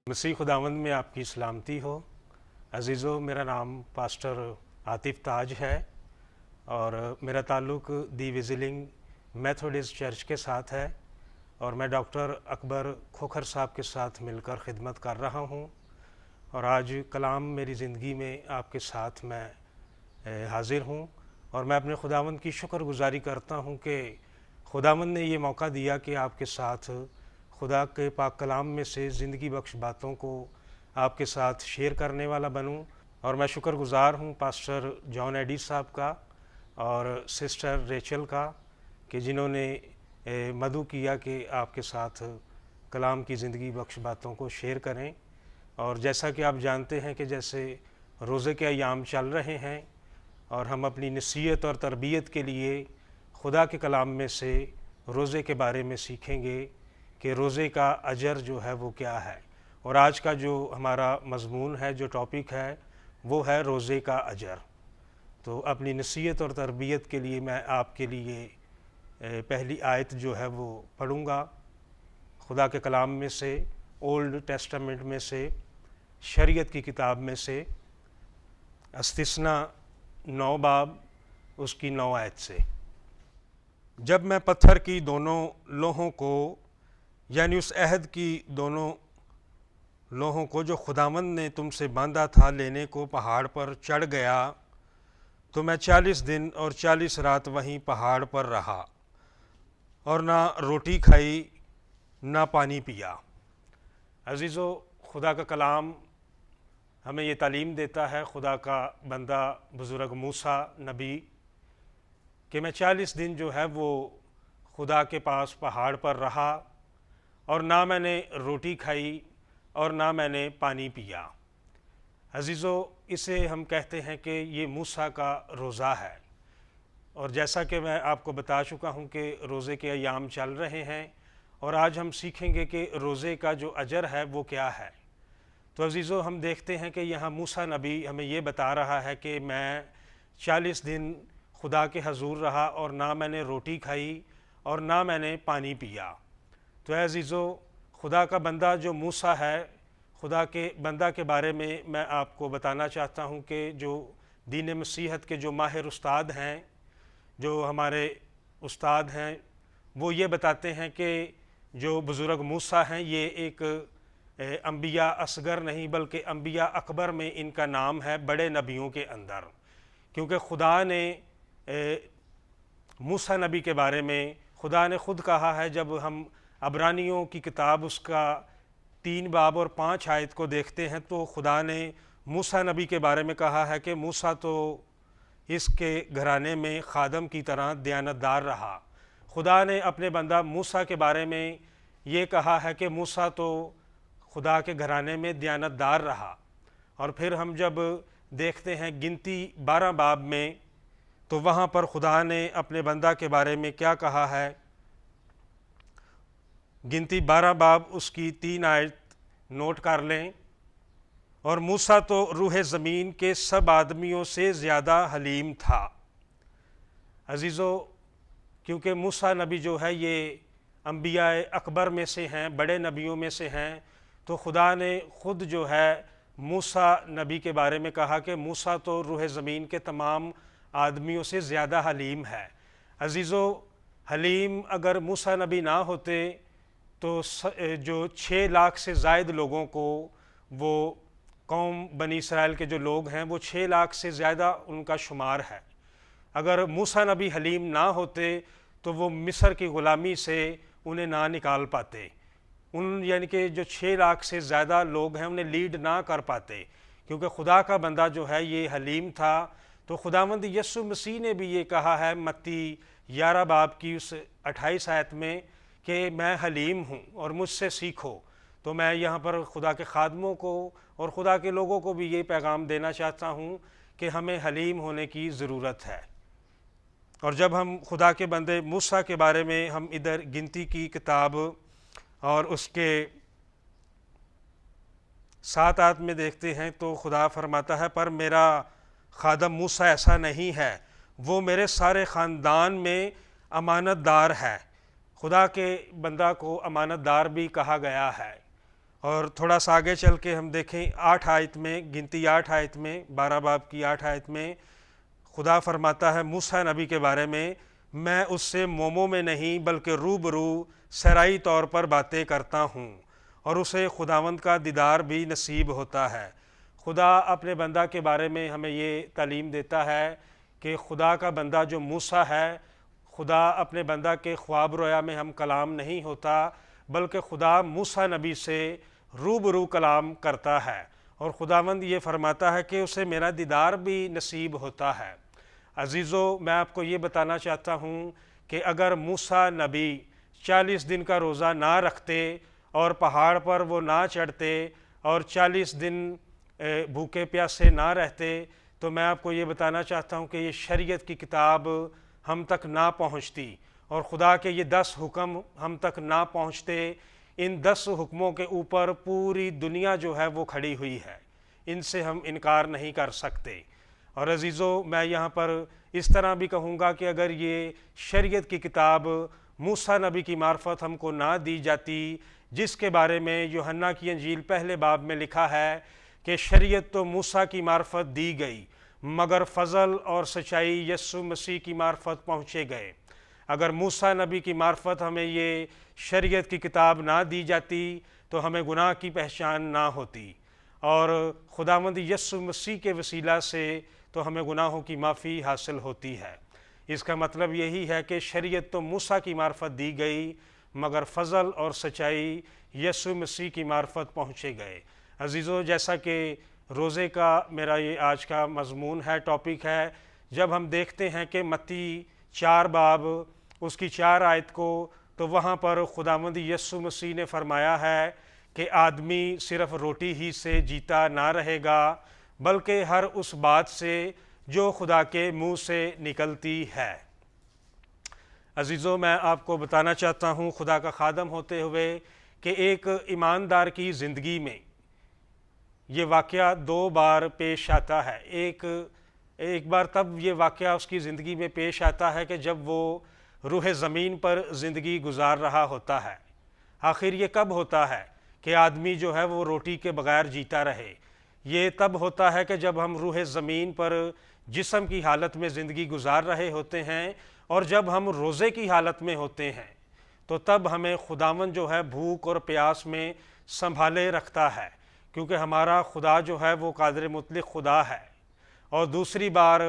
مسیح خداوند میں آپ کی سلامتی ہو۔ عزیزو، میرا نام پاسٹر عاطف تاج ہے اور میرا تعلق دی وزلنگ میتھوڈسٹ چرچ کے ساتھ ہے، اور میں ڈاکٹر اکبر کھوکھر صاحب کے ساتھ مل کر خدمت کر رہا ہوں، اور آج کلام میری زندگی میں آپ کے ساتھ میں حاضر ہوں، اور میں اپنے خداوند کی شکر گزاری کرتا ہوں کہ خداوند نے یہ موقع دیا کہ آپ کے ساتھ خدا کے پاک کلام میں سے زندگی بخش باتوں کو آپ کے ساتھ شیئر کرنے والا بنوں۔ اور میں شکر گزار ہوں پاسٹر جان ایڈی صاحب کا اور سسٹر ریچل کا کہ جنہوں نے مدعو کیا کہ آپ کے ساتھ کلام کی زندگی بخش باتوں کو شیئر کریں۔ اور جیسا کہ آپ جانتے ہیں کہ جیسے روزے کے ایام چل رہے ہیں اور ہم اپنی نصیحت اور تربیت کے لیے خدا کے کلام میں سے روزے کے بارے میں سیکھیں گے کہ روزے کا اجر جو ہے وہ کیا ہے، اور آج کا جو ہمارا مضمون ہے، جو ٹاپک ہے، وہ ہے روزے کا اجر۔ تو اپنی نصیحت اور تربیت کے لیے میں آپ کے لیے پہلی آیت جو ہے وہ پڑھوں گا خدا کے کلام میں سے، اولڈ ٹیسٹامنٹ میں سے، شریعت کی کتاب میں سے، استثنا 9 باب اس کی 9 آیت سے۔ جب میں پتھر کی دونوں لوہوں کو، یعنی اس عہد کی دونوں لوہوں کو جو خداوند نے تم سے باندھا تھا لینے کو پہاڑ پر چڑھ گیا، تو میں 40 دن اور 40 رات وہیں پہاڑ پر رہا، اور نہ روٹی کھائی نہ پانی پیا۔ عزیزو، خدا کا کلام ہمیں یہ تعلیم دیتا ہے، خدا کا بندہ بزرگ موسیٰ نبی، کہ میں 40 دن جو ہے وہ خدا کے پاس پہاڑ پر رہا، اور نہ میں نے روٹی کھائی اور نہ میں نے پانی پیا۔ عزیزو، اسے ہم کہتے ہیں کہ یہ موسیٰ کا روزہ ہے، اور جیسا کہ میں آپ کو بتا چکا ہوں کہ روزے کے ایام چل رہے ہیں، اور آج ہم سیکھیں گے کہ روزے کا جو اجر ہے وہ کیا ہے۔ تو عزیزو، ہم دیکھتے ہیں کہ یہاں موسیٰ نبی ہمیں یہ بتا رہا ہے کہ میں 40 دن خدا کے حضور رہا، اور نہ میں نے روٹی کھائی اور نہ میں نے پانی پیا۔ تو اے عزیزو، خدا کا بندہ جو موسیٰ ہے، خدا کے بندہ کے بارے میں آپ کو بتانا چاہتا ہوں کہ جو دین مسیحت کے جو ماہر استاد ہیں، جو ہمارے استاد ہیں، وہ یہ بتاتے ہیں کہ جو بزرگ موسیٰ ہیں یہ ایک انبیاء اصغر نہیں بلکہ انبیاء اکبر میں ان کا نام ہے، بڑے نبیوں کے اندر، کیونکہ خدا نے موسیٰ نبی کے بارے میں خدا نے خود کہا ہے۔ جب ہم عبرانیوں کی کتاب اس کا 3 باب اور 5 آیت کو دیکھتے ہیں تو خدا نے موسیٰ نبی کے بارے میں کہا ہے کہ موسیٰ تو اس کے گھرانے میں خادم کی طرح دیانتدار رہا۔ خدا نے اپنے بندہ موسیٰ کے بارے میں یہ کہا ہے کہ موسیٰ تو خدا کے گھرانے میں دیانتدار رہا۔ اور پھر ہم جب دیکھتے ہیں گنتی 12 باب میں، تو وہاں پر خدا نے اپنے بندہ کے بارے میں کیا کہا ہے۔ گنتی 12 باب اس کی 3 آیت نوٹ کر لیں۔ اور موسیٰ تو روح زمین کے سب آدمیوں سے زیادہ حلیم تھا۔ عزیزو، کیونکہ موسیٰ نبی جو ہے یہ انبیاء اکبر میں سے ہیں، بڑے نبیوں میں سے ہیں، تو خدا نے خود جو ہے موسیٰ نبی کے بارے میں کہا کہ موسیٰ تو روح زمین کے تمام آدمیوں سے زیادہ حلیم ہے۔ عزیزو، حلیم اگر موسیٰ نبی نہ ہوتے تو جو 6 لاکھ سے زائد لوگوں کو، وہ قوم بنی اسرائیل کے جو لوگ ہیں وہ 6 لاکھ سے زیادہ ان کا شمار ہے۔ اگر موسیٰ نبی حلیم نہ ہوتے تو وہ مصر کی غلامی سے انہیں نہ نکال پاتے، یعنی کہ جو 6 لاکھ سے زیادہ لوگ ہیں انہیں لیڈ نہ کر پاتے، کیونکہ خدا کا بندہ جو ہے یہ حلیم تھا۔ تو خداوند یسوع مسیح نے بھی یہ کہا ہے متی 11 باب کی اس 28 آیت میں کہ میں حلیم ہوں اور مجھ سے سیکھو۔ تو میں یہاں پر خدا کے خادموں کو اور خدا کے لوگوں کو بھی یہ پیغام دینا چاہتا ہوں کہ ہمیں حلیم ہونے کی ضرورت ہے۔ اور جب ہم خدا کے بندے موسیٰ کے بارے میں ہم ادھر گنتی کی کتاب اور اس کے 7 آیت میں دیکھتے ہیں تو خدا فرماتا ہے، پر میرا خادم موسیٰ ایسا نہیں ہے، وہ میرے سارے خاندان میں امانت دار ہے۔ خدا کے بندہ کو امانت دار بھی کہا گیا ہے۔ اور تھوڑا سا آگے چل کے ہم دیکھیں 8 آیت میں، گنتی 8 آیت میں، 12 باب کی 8 آیت میں خدا فرماتا ہے موسیٰ نبی کے بارے میں اس سے مومو میں نہیں بلکہ روبرو سرائی طور پر باتیں کرتا ہوں، اور اسے خداوند کا دیدار بھی نصیب ہوتا ہے۔ خدا اپنے بندہ کے بارے میں ہمیں یہ تعلیم دیتا ہے کہ خدا کا بندہ جو موسیٰ ہے، خدا اپنے بندہ کے خواب رویا میں ہم کلام نہیں ہوتا، بلکہ خدا موسیٰ نبی سے روبرو کلام کرتا ہے، اور خداوند یہ فرماتا ہے کہ اسے میرا دیدار بھی نصیب ہوتا ہے۔ عزیزو، میں آپ کو یہ بتانا چاہتا ہوں کہ اگر موسیٰ نبی 40 دن کا روزہ نہ رکھتے اور پہاڑ پر وہ نہ چڑھتے اور 40 دن بھوکے پیاسے نہ رہتے، تو میں آپ کو یہ بتانا چاہتا ہوں کہ یہ شریعت کی کتاب ہم تک نہ پہنچتی، اور خدا کے یہ 10 حکم ہم تک نہ پہنچتے۔ ان 10 حکموں کے اوپر پوری دنیا جو ہے وہ کھڑی ہوئی ہے، ان سے ہم انکار نہیں کر سکتے۔ اور عزیزو، میں یہاں پر اس طرح بھی کہوں گا کہ اگر یہ شریعت کی کتاب موسیٰ نبی کی معرفت ہم کو نہ دی جاتی، جس کے بارے میں یوحنا کی انجیل پہلے باب میں لکھا ہے کہ شریعت تو موسیٰ کی معرفت دی گئی، مگر فضل اور سچائی یسوع مسیح کی معرفت پہنچے گئے۔ اگر موسیٰ نبی کی معرفت ہمیں یہ شریعت کی کتاب نہ دی جاتی تو ہمیں گناہ کی پہچان نہ ہوتی، اور خداوند یسوع مسیح کے وسیلہ سے تو ہمیں گناہوں کی معافی حاصل ہوتی ہے۔ اس کا مطلب یہی ہے کہ شریعت تو موسیٰ کی معرفت دی گئی، مگر فضل اور سچائی یسوع مسیح کی معرفت پہنچے گئے۔ عزیزو، جیسا کہ روزے کا میرا یہ آج کا مضمون ہے، ٹاپک ہے، جب ہم دیکھتے ہیں کہ متی 4 باب اس کی 4 آیت کو، تو وہاں پر خداوند یسوع مسیح نے فرمایا ہے کہ آدمی صرف روٹی ہی سے جیتا نہ رہے گا، بلکہ ہر اس بات سے جو خدا کے منہ سے نکلتی ہے۔ عزیزو، میں آپ کو بتانا چاہتا ہوں خدا کا خادم ہوتے ہوئے کہ ایک ایماندار کی زندگی میں یہ واقعہ 2 بار پیش آتا ہے۔ ایک بار تب یہ واقعہ اس کی زندگی میں پیش آتا ہے کہ جب وہ روح زمین پر زندگی گزار رہا ہوتا ہے۔ آخر یہ کب ہوتا ہے کہ آدمی جو ہے وہ روٹی کے بغیر جیتا رہے؟ یہ تب ہوتا ہے کہ جب ہم روح زمین پر جسم کی حالت میں زندگی گزار رہے ہوتے ہیں، اور جب ہم روزے کی حالت میں ہوتے ہیں تو تب ہمیں خداوند جو ہے بھوک اور پیاس میں سنبھالے رکھتا ہے، کیونکہ ہمارا خدا جو ہے وہ قادر مطلق خدا ہے۔ اور دوسری بار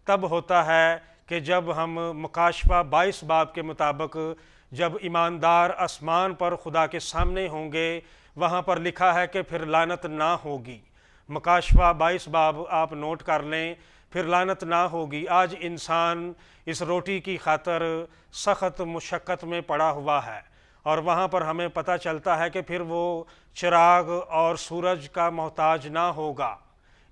تب ہوتا ہے کہ جب ہم مکاشفہ 22 باب کے مطابق جب ایماندار آسمان پر خدا کے سامنے ہوں گے، وہاں پر لکھا ہے کہ پھر لعنت نہ ہوگی۔ مکاشفہ 22 باب آپ نوٹ کر لیں، پھر لعنت نہ ہوگی۔ آج انسان اس روٹی کی خاطر سخت مشقت میں پڑا ہوا ہے، اور وہاں پر ہمیں پتہ چلتا ہے کہ پھر وہ چراغ اور سورج کا محتاج نہ ہوگا۔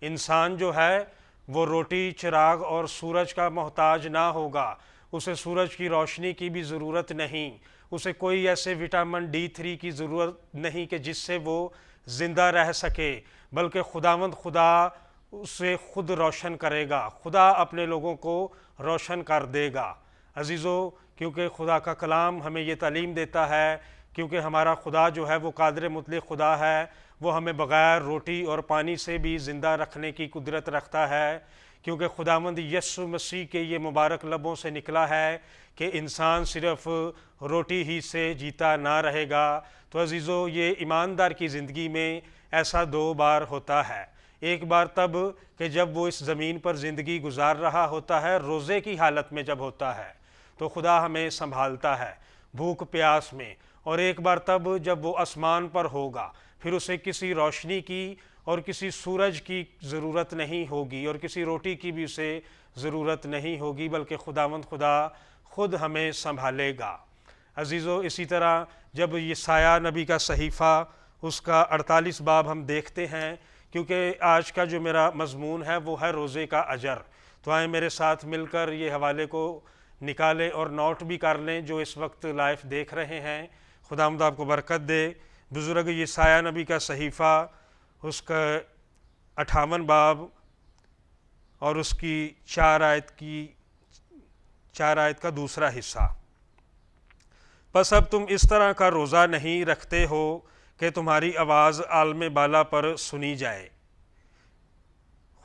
انسان جو ہے وہ روٹی، چراغ اور سورج کا محتاج نہ ہوگا۔ اسے سورج کی روشنی کی بھی ضرورت نہیں، اسے کوئی ایسے وٹامن D3 کی ضرورت نہیں کہ جس سے وہ زندہ رہ سکے، بلکہ خداوند خدا اسے خود روشن کرے گا۔ خدا اپنے لوگوں کو روشن کر دے گا۔ عزیزو، کیونکہ خدا کا کلام ہمیں یہ تعلیم دیتا ہے، کیونکہ ہمارا خدا جو ہے وہ قادر مطلق خدا ہے، وہ ہمیں بغیر روٹی اور پانی سے بھی زندہ رکھنے کی قدرت رکھتا ہے، کیونکہ خداوند یسوع مسیح کے یہ مبارک لبوں سے نکلا ہے کہ انسان صرف روٹی ہی سے جیتا نہ رہے گا۔ تو عزیزو، یہ ایماندار کی زندگی میں ایسا 2 بار ہوتا ہے۔ ایک بار تب کہ جب وہ اس زمین پر زندگی گزار رہا ہوتا ہے، روزے کی حالت میں جب ہوتا ہے تو خدا ہمیں سنبھالتا ہے بھوک پیاس میں، اور ایک بار تب جب وہ آسمان پر ہوگا، پھر اسے کسی روشنی کی اور کسی سورج کی ضرورت نہیں ہوگی، اور کسی روٹی کی بھی اسے ضرورت نہیں ہوگی، بلکہ خداوند خدا خود ہمیں سنبھالے گا۔ عزیزو، اسی طرح جب یسایہ نبی کا صحیفہ اس کا 48 باب ہم دیکھتے ہیں، کیونکہ آج کا جو میرا مضمون ہے وہ ہے روزے کا اجر، تو آئیں میرے ساتھ مل کر یہ حوالے کو نکالیں اور نوٹ بھی کر لیں جو اس وقت لائف دیکھ رہے ہیں۔ خداوند آپ کو برکت دے۔ بزرگ یسایہ نبی کا صحیفہ اس کا 58 باب اور اس کی 4 آیت کی 4 آیت کا دوسرا حصہ۔ پس اب تم اس طرح کا روزہ نہیں رکھتے ہو کہ تمہاری آواز عالم بالا پر سنی جائے۔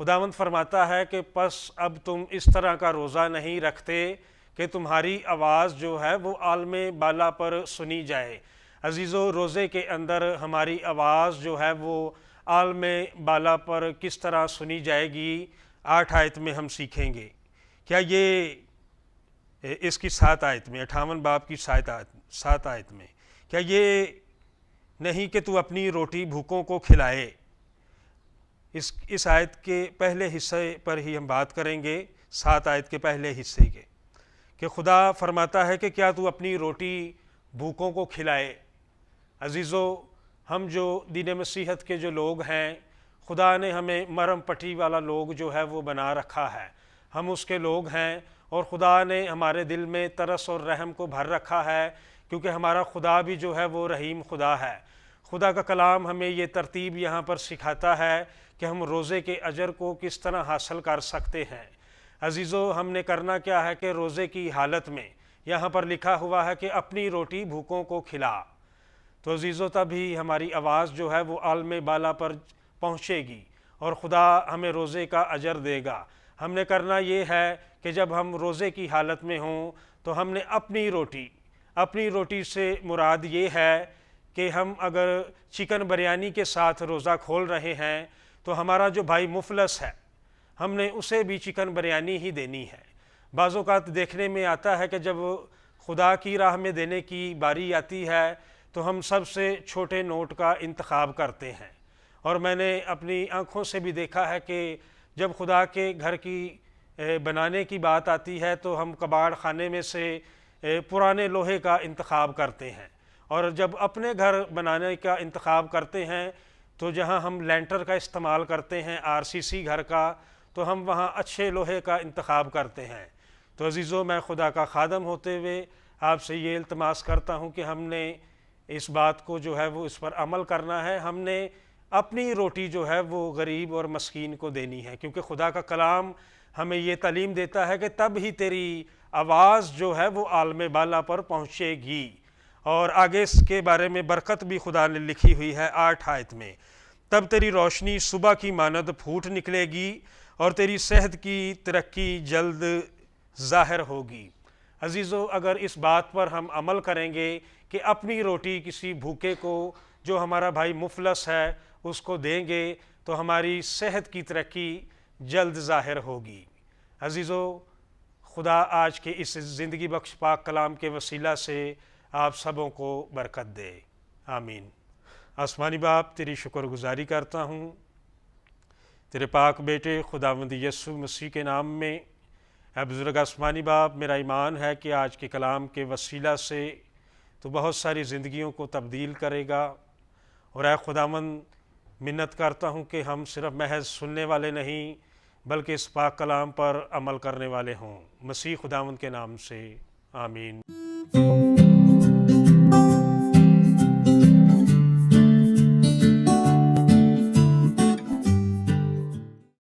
خداوند فرماتا ہے کہ پس اب تم اس طرح کا روزہ نہیں رکھتے کہ تمہاری آواز جو ہے وہ عالم بالا پر سنی جائے۔ عزیزو، روزے کے اندر ہماری آواز جو ہے وہ عالم بالا پر کس طرح سنی جائے گی، 8 آیت میں ہم سیکھیں گے۔ کیا یہ اس کی 7 آیت میں، 58 باب کی 7 آیت میں، کیا یہ نہیں کہ تو اپنی روٹی بھوکوں کو کھلائے؟ اس آیت کے پہلے حصے پر ہی ہم بات کریں گے، 7 آیت کے پہلے حصے کے، کہ خدا فرماتا ہے کہ کیا تو اپنی روٹی بھوکوں کو کھلائے۔ عزیزو، ہم جو دین مسیحت کے جو لوگ ہیں، خدا نے ہمیں مرم پٹی والا لوگ جو ہے وہ بنا رکھا ہے، ہم اس کے لوگ ہیں، اور خدا نے ہمارے دل میں ترس اور رحم کو بھر رکھا ہے، کیونکہ ہمارا خدا بھی جو ہے وہ رحیم خدا ہے۔ خدا کا کلام ہمیں یہ ترتیب یہاں پر سکھاتا ہے کہ ہم روزے کے اجر کو کس طرح حاصل کر سکتے ہیں۔ عزیزو، ہم نے کرنا کیا ہے کہ روزے کی حالت میں یہاں پر لکھا ہوا ہے کہ اپنی روٹی بھوکوں کو کھلا، تو عزیزو تبھی ہماری آواز جو ہے وہ عالم بالا پر پہنچے گی اور خدا ہمیں روزے کا اجر دے گا۔ ہم نے کرنا یہ ہے کہ جب ہم روزے کی حالت میں ہوں تو ہم نے اپنی روٹی سے مراد یہ ہے کہ ہم اگر چکن بریانی کے ساتھ روزہ کھول رہے ہیں تو ہمارا جو بھائی مفلس ہے، ہم نے اسے بھی چکن بریانی ہی دینی ہے۔ بعض اوقات دیکھنے میں آتا ہے کہ جب خدا کی راہ میں دینے کی باری آتی ہے تو ہم سب سے چھوٹے نوٹ کا انتخاب کرتے ہیں، اور میں نے اپنی آنکھوں سے بھی دیکھا ہے کہ جب خدا کے گھر کی بنانے کی بات آتی ہے تو ہم کباڑ خانے میں سے پرانے لوہے کا انتخاب کرتے ہیں، اور جب اپنے گھر بنانے کا انتخاب کرتے ہیں تو جہاں ہم لینٹر کا استعمال کرتے ہیں RCC گھر کا، تو ہم وہاں اچھے لوہے کا انتخاب کرتے ہیں۔ تو عزیزو، میں خدا کا خادم ہوتے ہوئے آپ سے یہ التماس کرتا ہوں کہ ہم نے اس بات کو جو ہے وہ اس پر عمل کرنا ہے، ہم نے اپنی روٹی جو ہے وہ غریب اور مسکین کو دینی ہے، کیونکہ خدا کا کلام ہمیں یہ تعلیم دیتا ہے کہ تب ہی تیری آواز جو ہے وہ عالم بالا پر پہنچے گی۔ اور آگے اس کے بارے میں برکت بھی خدا نے لکھی ہوئی ہے 8 آیت میں، تب تیری روشنی صبح کی مانند پھوٹ نکلے گی اور تیری صحت کی ترقی جلد ظاہر ہوگی۔ عزیزو، اگر اس بات پر ہم عمل کریں گے کہ اپنی روٹی کسی بھوکے کو جو ہمارا بھائی مفلس ہے اس کو دیں گے تو ہماری صحت کی ترقی جلد ظاہر ہوگی۔ عزیزو، خدا آج کے اس زندگی بخش پاک کلام کے وسیلہ سے آپ سبوں کو برکت دے، آمین۔ آسمانی باپ، تیری شکر گزاری کرتا ہوں تیرے پاک بیٹے خداوند یسوع مسیح کے نام میں۔ اے بزرگ آسمانی باپ، میرا ایمان ہے کہ آج کے کلام کے وسیلہ سے تو بہت ساری زندگیوں کو تبدیل کرے گا، اور اے خداوند، منت کرتا ہوں کہ ہم صرف محض سننے والے نہیں بلکہ اس پاک کلام پر عمل کرنے والے ہوں۔ مسیح خداوند کے نام سے، آمین۔